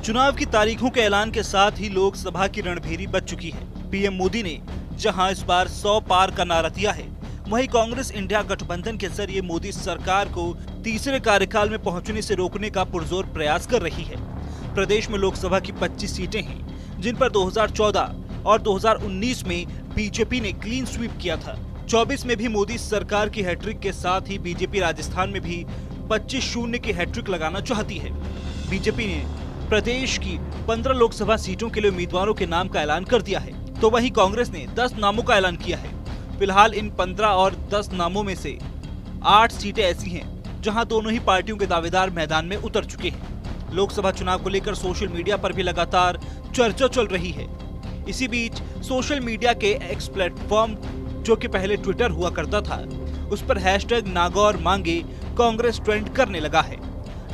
चुनाव की तारीखों के ऐलान के साथ ही लोकसभा की रणभेरी बज चुकी है। पीएम मोदी ने जहां इस बार 100 पार का नारा दिया है, वहीं कांग्रेस इंडिया गठबंधन के जरिए मोदी सरकार को तीसरे कार्यकाल में पहुंचने से रोकने का पुरजोर प्रयास कर रही है। प्रदेश में लोकसभा की 25 सीटें हैं, जिन पर 2014 और 2019 में बीजेपी ने क्लीन स्वीप किया था। 24 में भी मोदी सरकार की हैट्रिक के साथ ही बीजेपी राजस्थान में भी 25-0 की हैट्रिक लगाना चाहती है। बीजेपी ने प्रदेश की 15 लोकसभा सीटों के लिए उम्मीदवारों के नाम का ऐलान कर दिया है, तो वहीं कांग्रेस ने 10 नामों का ऐलान किया है। फिलहाल इन 15 और 10 नामों में से 8 सीटें ऐसी हैं जहां दोनों ही पार्टियों के दावेदार मैदान में उतर चुके हैं। लोकसभा चुनाव को लेकर सोशल मीडिया पर भी लगातार चर्चा चल रही है। इसी बीच सोशल मीडिया के एक्स प्लेटफॉर्म, जो कि पहले ट्विटर हुआ करता था, उस पर हैशटैग नागौर मांगे कांग्रेस ट्रेंड करने लगा है।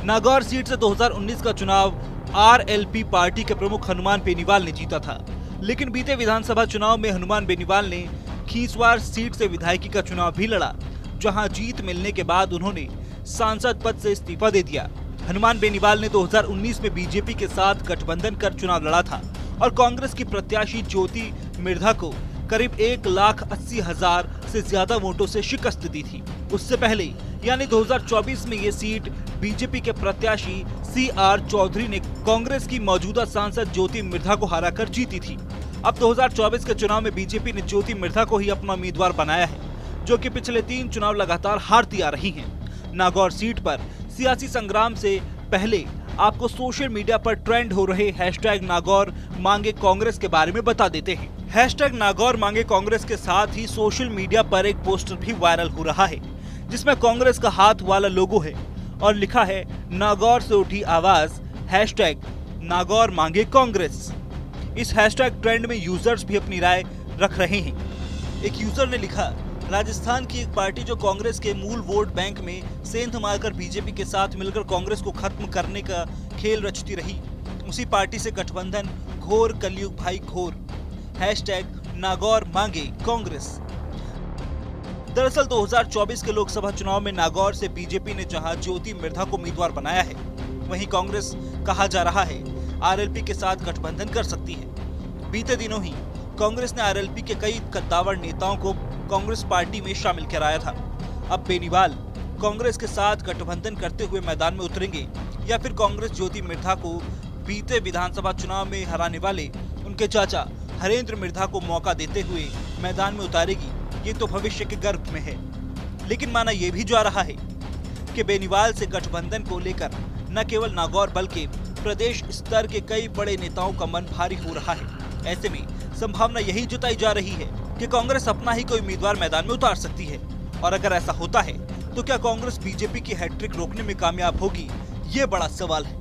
नागौर सीट से 2019 का चुनाव आरएलपी पार्टी के प्रमुख हनुमान बेनीवाल ने जीता था, लेकिन बीते विधानसभा चुनाव में हनुमान बेनीवाल ने खींसवार सीट से विधायकी का चुनाव भी लड़ा, जहां जीत मिलने के बाद उन्होंने सांसद पद से इस्तीफा दे दिया। हनुमान बेनीवाल ने 2019 में बीजेपी के साथ गठबंधन कर चुनाव लड़ा था और कांग्रेस की प्रत्याशी ज्योति मिर्धा को करीब 1,80,000 से ज्यादा वोटों से शिकस्त दी थी। उससे पहले यानी 2024 में ये सीट बीजेपी के प्रत्याशी CR चौधरी ने कांग्रेस की मौजूदा सांसद ज्योति मिर्धा को हराकर जीती थी। अब 2024 के चुनाव में बीजेपी ने ज्योति मिर्धा को ही अपना उम्मीदवार बनाया है, जो कि पिछले 3 चुनाव लगातार हारती आ रही हैं। नागौर सीट पर सियासी संग्राम से पहले आपको सोशल मीडिया पर ट्रेंड हो रहे हैशटैग नागौर मांगे कांग्रेस के बारे में बता देते हैं। हैशटैग नागौर मांगे कांग्रेस के साथ ही सोशल मीडिया पर एक पोस्टर भी वायरल हो रहा है, जिसमें कांग्रेस का हाथ वाला लोगो है और लिखा है नागौर से उठी आवाज हैशटैग नागौर मांगे कांग्रेस। इस हैशटैग ट्रेंड में यूजर्स भी अपनी राय रख रहे हैं। एक यूजर ने लिखा, राजस्थान की एक पार्टी जो कांग्रेस के मूल वोट बैंक में सेंध मारकर बीजेपी के साथ मिलकर कांग्रेस को खत्म करने का खेल रचती रही, उसी पार्टी से गठबंधन घोर कलयुग भाई घोर। हैशटैग नागौर मांगे कांग्रेस। दरअसल 2024 के लोकसभा चुनाव में नागौर से बीजेपी ने जहां ज्योति मिर्धा को उम्मीदवार बनाया है, वहीं कांग्रेस कहा जा रहा है आरएलपी के साथ गठबंधन कर सकती है। बीते दिनों ही कांग्रेस ने आरएलपी के कई कद्दावर नेताओं को कांग्रेस पार्टी में शामिल कराया था। अब बेनीवाल कांग्रेस के साथ गठबंधन करते हुए मैदान में उतरेंगे या फिर कांग्रेस ज्योति मिर्धा को बीते विधानसभा चुनाव में हराने वाले उनके चाचा हरेंद्र मिर्धा को मौका देते हुए मैदान में उतारेगी, ये तो भविष्य के गर्भ में है। लेकिन माना यह भी जा रहा है कि बेनीवाल से गठबंधन को लेकर न केवल नागौर बल्कि प्रदेश स्तर के कई बड़े नेताओं का मन भारी हो रहा है। ऐसे में संभावना यही जताई जा रही है कि कांग्रेस अपना ही कोई उम्मीदवार मैदान में उतार सकती है, और अगर ऐसा होता है तो क्या कांग्रेस बीजेपी की हैट्रिक रोकने में कामयाब होगी, ये बड़ा सवाल है।